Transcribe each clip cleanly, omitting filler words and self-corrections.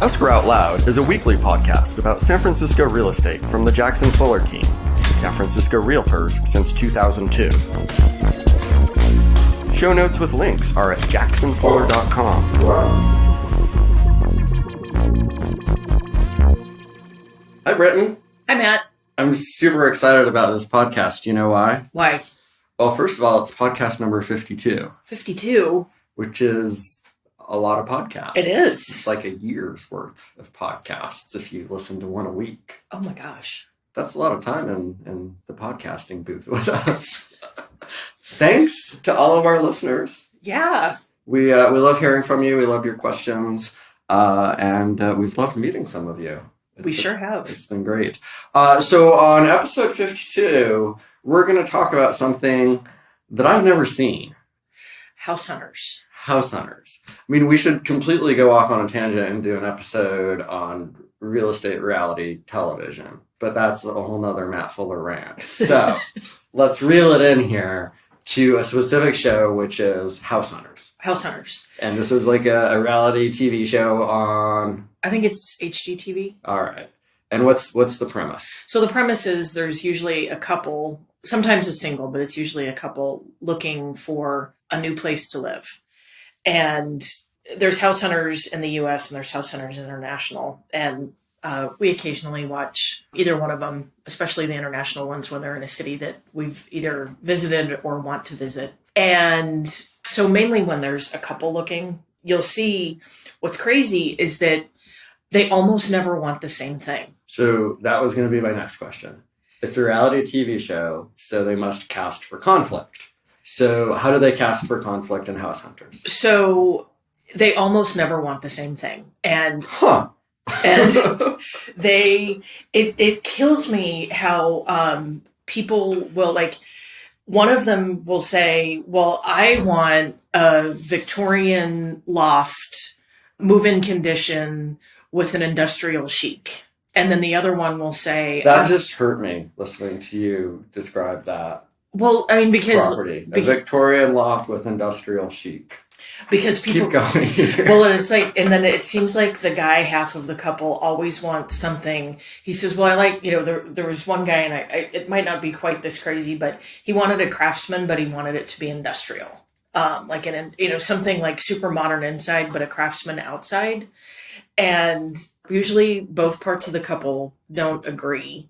Escrow Out Loud is a weekly podcast about San Francisco real estate from the Jackson Fuller team, San Francisco Realtors since 2002. Show notes with links are at jacksonfuller.com. Hi, Britton. Hi, Matt. I'm super excited about this podcast. You know why? Why? Well, first of all, it's podcast number 52. 52? Which is a lot of podcasts. It is. It's like a year's worth of podcasts if you listen to one a week. Oh my gosh. That's a lot of time in the podcasting booth with us. Thanks to all of our listeners. Yeah. We love hearing from you. We love your questions. And we've loved meeting some of you. We sure have. It's been great. So on episode 52, we're going to talk about something that I've never seen. House hunters. House hunters. I mean, we should completely go off on a tangent and do an episode on real estate reality television, but that's a whole nother Matt Fuller rant. So let's reel it in here to a specific show, which is House Hunters. House hunters. And this is like a reality TV show on... I think it's HGTV. All right. And what's the premise? So the premise is there's usually a couple, sometimes a single, but it's usually a couple looking for a new place to live. And there's house hunters in the U.S. and there's house hunters international. And we occasionally watch either one of them, especially the international ones when they're in a city that we've either visited or want to visit. And so mainly when there's a couple looking, you'll see what's crazy is that they almost never want the same thing. So that was going to be my next question. It's a reality TV show, so they must cast for conflict. So how do they cast for conflict in House Hunters? So they almost never want the same thing. And it kills me how people will, like, one of them will say, well, I want a Victorian loft, move-in condition with an industrial chic. And then the other one will say... That just hurt me, listening to you describe that. Well, I mean, because... Property. A Victorian loft with industrial chic. Because people... Keep going. Well, and it's like... And then it seems like the guy, half of the couple, always wants something. He says, well, I like... You know, there was one guy, and it might not be quite this crazy, but he wanted a craftsman, but he wanted it to be industrial. Like, something like super modern inside, but a craftsman outside. And usually both parts of the couple don't agree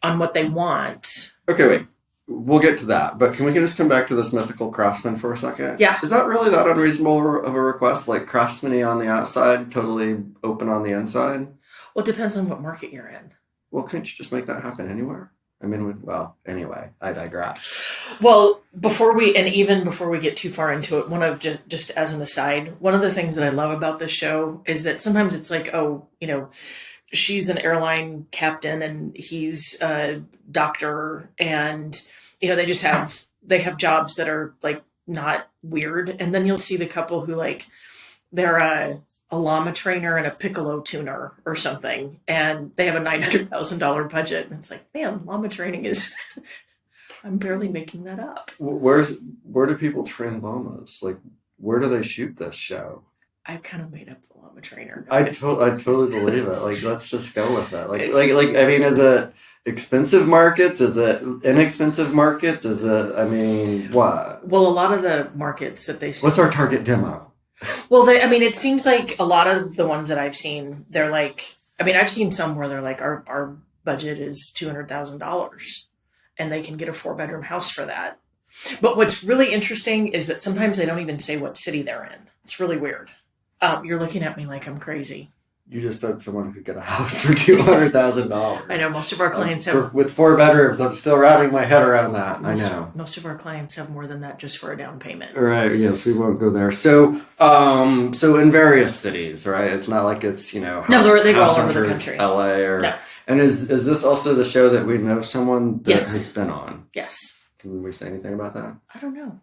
on what they want. Okay, wait. We'll get to that. But can we just come back to this mythical craftsman for a second? Yeah. Is that really that unreasonable of a request? Like craftsman-y on the outside, totally open on the inside? Well, it depends on what market you're in. Well, couldn't you just make that happen anywhere? I mean, anyway, I digress. Well, before we get too far into it, just as an aside, one of the things that I love about this show is that sometimes it's like, oh, she's an airline captain and he's a doctor, and they have jobs that are like not weird. And then you'll see the couple who like they're a llama trainer and a piccolo tuner or something, and they have a $900,000 budget. And it's like, man, llama training is, I'm barely making that up. Where do people train llamas? Like, where do they shoot this show? I've kind of made up the llama trainer. I totally believe it. Like, let's just go with that. I mean, is it expensive markets? Is it inexpensive markets? Is it, I mean, what? Well, a lot of the markets that they see. What's our target demo? Well, it seems like a lot of the ones that I've seen, they're like, I mean, I've seen some where they're like, our budget is $200,000 and they can get a 4-bedroom house for that. But what's really interesting is that sometimes they don't even say what city they're in. It's really weird. You're looking at me like I'm crazy. You just said someone could get a house for $200,000. I know most of our clients have... With 4 bedrooms, I'm still wrapping my head around that. I know. Most of our clients have more than that just for a down payment. Right, yes, we won't go there. So in various cities, right? It's not like it's, No, they go all over the country. LA or... No. And is this also the show that we know someone that has been on? Yes. Can we say anything about that? I don't know.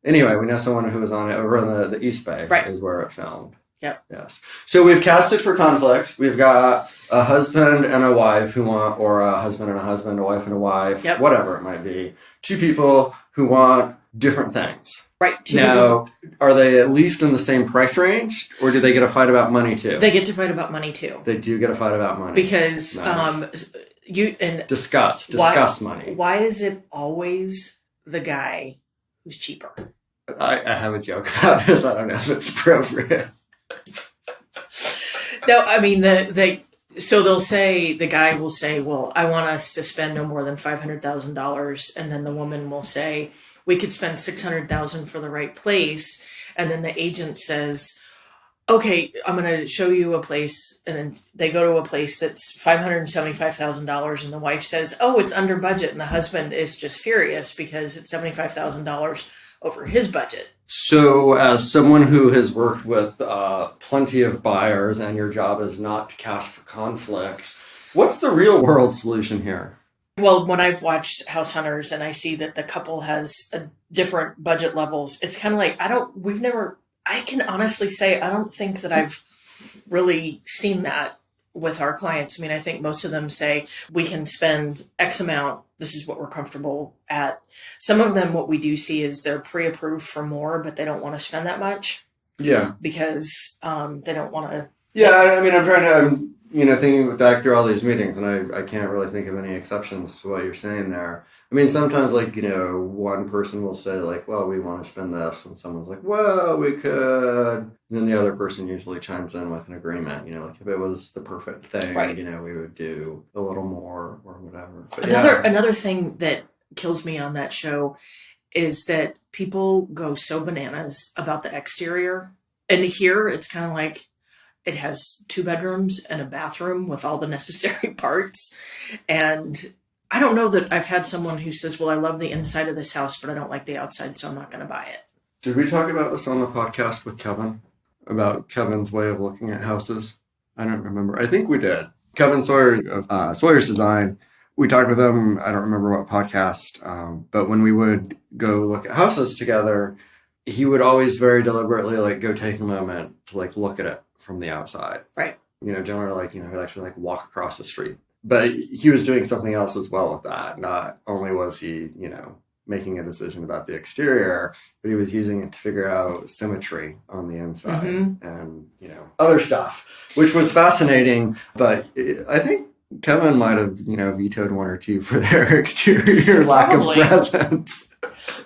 Anyway, we know someone who was on it over in the East Bay. Right. Is where it filmed. Yep. Yes. So we've casted for conflict. We've got a husband and a wife or a husband and a husband, a wife and a wife, whatever it might be. 2 people who want different things. Right. Now, are they at least in the same price range, or do they get a fight about money too? They get to fight about money too. They do get a fight about money. Because nice. Discuss money. Why is it always the guy who's cheaper? I have a joke about this. I don't know if it's appropriate. No, I mean so they'll say, the guy will say, well, I want us to spend no more than $500,000, and then the woman will say, we could spend $600,000 for the right place, and then the agent says, okay, I'm going to show you a place, and then they go to a place that's $575,000, and the wife says, oh, it's under budget, and the husband is just furious because it's $75,000 over his budget. So as someone who has worked with plenty of buyers, and your job is not to cast for conflict, what's the real world solution here? Well, when I've watched House Hunters and I see that the couple has different budget levels, it's kind of like, I can honestly say, I don't think that I've really seen that with our clients. I mean, I think most of them say we can spend X amount. This is what we're comfortable at. Some of them, what we do see is they're pre-approved for more, but they don't want to spend that much. Yeah. Because they don't want to. Yeah. I mean, I'm trying to, thinking back through all these meetings, and I can't really think of any exceptions to what you're saying there. I mean, sometimes, one person will say, well, we want to spend this, and someone's like, well, we could. And then the other person usually chimes in with an agreement, if it was the perfect thing, right. We would do a little more or whatever. But another thing that kills me on that show is that people go so bananas about the exterior. And here, it's kind of like, it has 2 bedrooms and a bathroom with all the necessary parts. And I don't know that I've had someone who says, well, I love the inside of this house, but I don't like the outside, so I'm not going to buy it. Did we talk about this on the podcast with Kevin? About Kevin's way of looking at houses? I don't remember. I think we did. Kevin Sawyer of Sawyers Design. We talked with him. I don't remember what podcast. But when we would go look at houses together, he would always very deliberately go take a moment to look at it from the outside. Right. Generally he'd actually walk across the street. But he was doing something else as well with that. Not only was he, making a decision about the exterior, but he was using it to figure out symmetry on the inside and, other stuff, which was fascinating. But I think Kevin might have, vetoed 1 or 2 for their exterior lack of presence.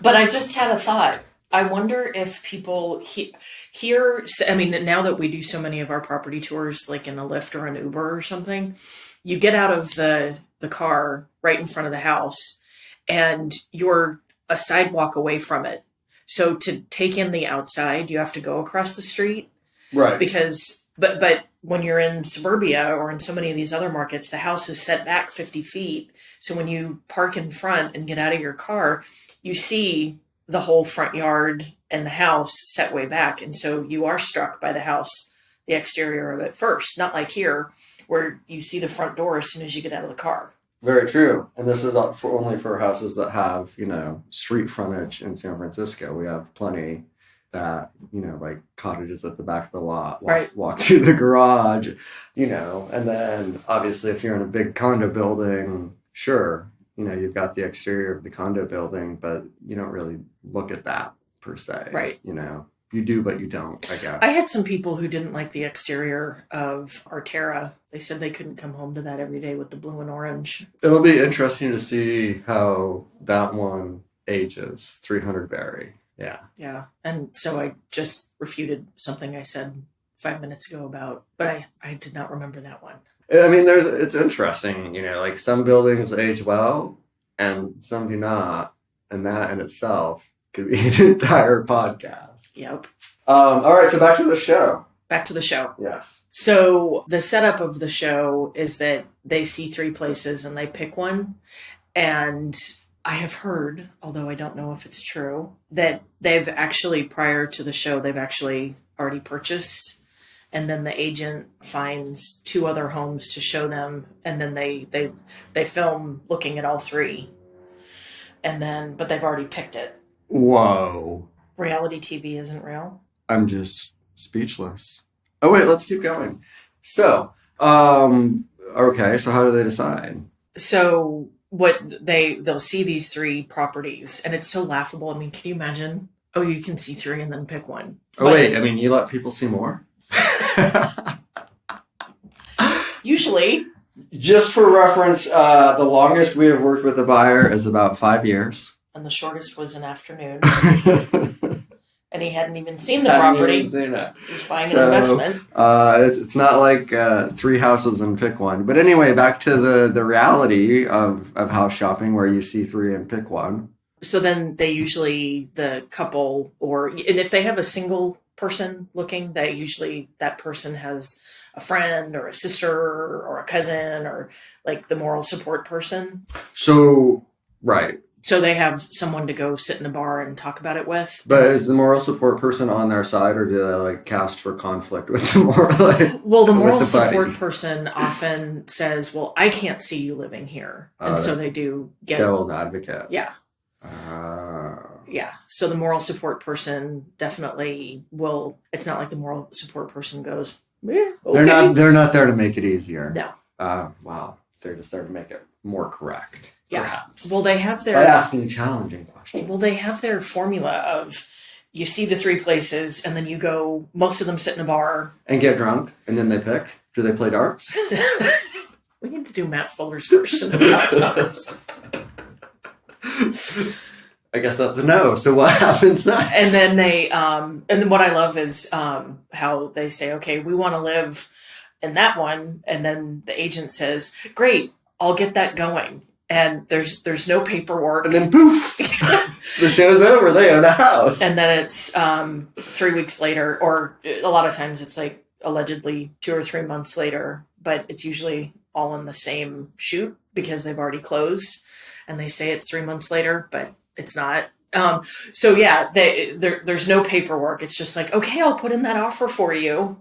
But I just had a thought. I wonder if people here, I mean, now that we do so many of our property tours, in a Lyft or an Uber or something, you get out of the car right in front of the house and you're a sidewalk away from it. So to take in the outside, you have to go across the street. Right. Because, but when you're in suburbia or in so many of these other markets, the house is set back 50 feet. So when you park in front and get out of your car, you see the whole front yard and the house set way back. And so you are struck by the house, the exterior of it first, not like here where you see the front door as soon as you get out of the car. Very true. And this is only for houses that have, street frontage in San Francisco. We have plenty that, cottages at the back of the lot, walk through the garage, and then obviously if you're in a big condo building, sure, you've got the exterior of the condo building, but you don't really look at that per se. Right. You do, but you don't, I guess. I had some people who didn't like the exterior of our Terra. They said they couldn't come home to that every day with the blue and orange. It'll be interesting to see how that one ages, 300 Berry. Yeah. Yeah. And so I just refuted something I said 5 minutes ago but I did not remember that one. I mean, it's interesting, some buildings age well and some do not. And that in itself could be an entire podcast. Yep. All right. So back to the show. Back to the show. Yes. So the setup of the show is that they see 3 places and they pick one. And I have heard, although I don't know if it's true, that they've actually, prior to the show, they've actually already purchased. And then the agent finds 2 other homes to show them. And then they film looking at all 3. But they've already picked it. Whoa. Reality TV isn't real. I'm just speechless. Oh, wait, let's keep going. So, okay, so how do they decide? So they'll see these 3 properties and it's so laughable. I mean, can you imagine Oh, you can see 3 and then pick one. Oh, wait. I mean, you let people see more? Usually. Just for reference, the longest we have worked with a buyer is about 5 years. And the shortest was an afternoon. And he hadn't even seen the property. Even seen it. He was buying an investment. It's not like 3 houses and pick one. But anyway, back to the reality of house shopping where you see 3 and pick one. So then they usually, the couple, and if they have a single person looking, that person has a friend or a sister or a cousin or like the moral support person. So, right. So they have someone to go sit in a bar and talk about it with. But is the moral support person on their side, or do they like cast for conflict with the moral? Well, the moral support person often says, "Well, I can't see you living here," and so they do get devil's advocate. Yeah. Yeah. So the moral support person definitely will. It's not like the moral support person goes, "Yeah, okay." They're not there to make it easier. No. Wow. They're just there to make it more correct. Yeah. Perhaps. Well, they have their... By asking challenging questions. Well, they have their formula of you see the 3 places and then you go, most of them sit in a bar. And get drunk and then they pick. Do they play darts? We need to do Matt Fuller's version of House. I guess that's a no. So what happens next? And then and then what I love is how they say, okay, we want to live in that one. And then the agent says, great, I'll get that going. And there's no paperwork. And then poof, the show's over. They own a house. And then it's 3 weeks later, or a lot of times it's like allegedly 2 or 3 months later, but it's usually all in the same shoot because they've already closed. And they say it's 3 months later, but it's not. So yeah, there's no paperwork. It's just like, okay, I'll put in that offer for you.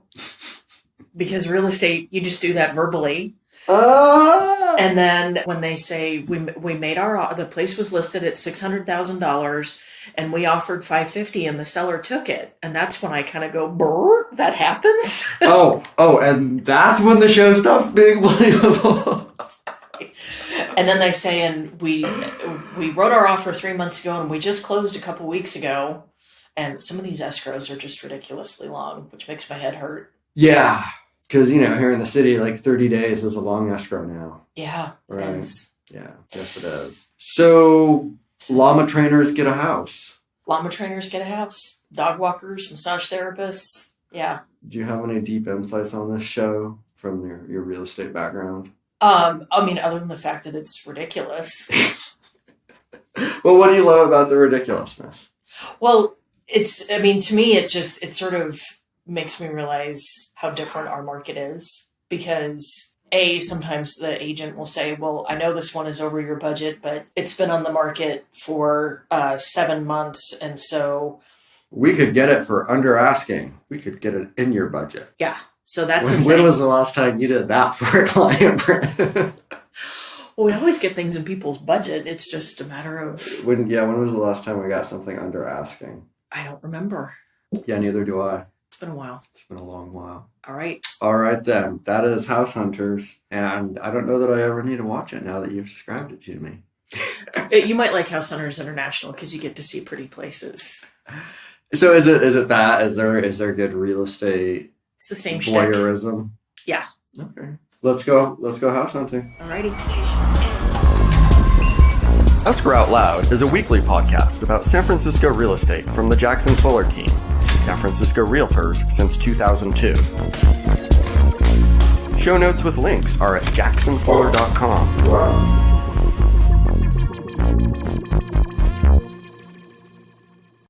Because real estate, you just do that verbally. And then when they say we made the place was listed at $600,000 and we offered $550 and the seller took it. And that's when I kind of go, brr, that happens. And that's when the show stops being believable. And then they say, and we wrote our offer 3 months ago and we just closed a couple weeks ago. And some of these escrows are just ridiculously long, which makes my head hurt. Yeah. Because, here in the city, like 30 days is a long escrow now. Yeah. Right. It is. Yeah. Yes, it is. So, llama trainers get a house. Llama trainers get a house. Dog walkers, massage therapists. Yeah. Do you have any deep insights on this show from your real estate background? Other than the fact that it's ridiculous. Well, what do you love about the ridiculousness? Well, to me, it sort of makes me realize how different our market is because sometimes the agent will say, well, I know this one is over your budget, but it's been on the market for 7 months. And so we could get it for under asking. We could get it in your budget. Yeah. So that's when was the last time you did that for a client? Well, we always get things in people's budget. It's just a matter of when was the last time we got something under asking? I don't remember. Yeah, neither do I. It's been a while. It's been a long while. All right. All right, then. That is House Hunters. And I don't know that I ever need to watch it now that you've described it to me. You might like House Hunters International because you get to see pretty places. So is it that? Is there good real estate? It's the same voyeurism? Shtick. Yeah. Okay. Let's go house hunting. All righty. Escrow Out Loud is a weekly podcast about San Francisco real estate from the Jackson Fuller team, San Francisco Realtors since 2002. Show notes with links are at jacksonfuller.com.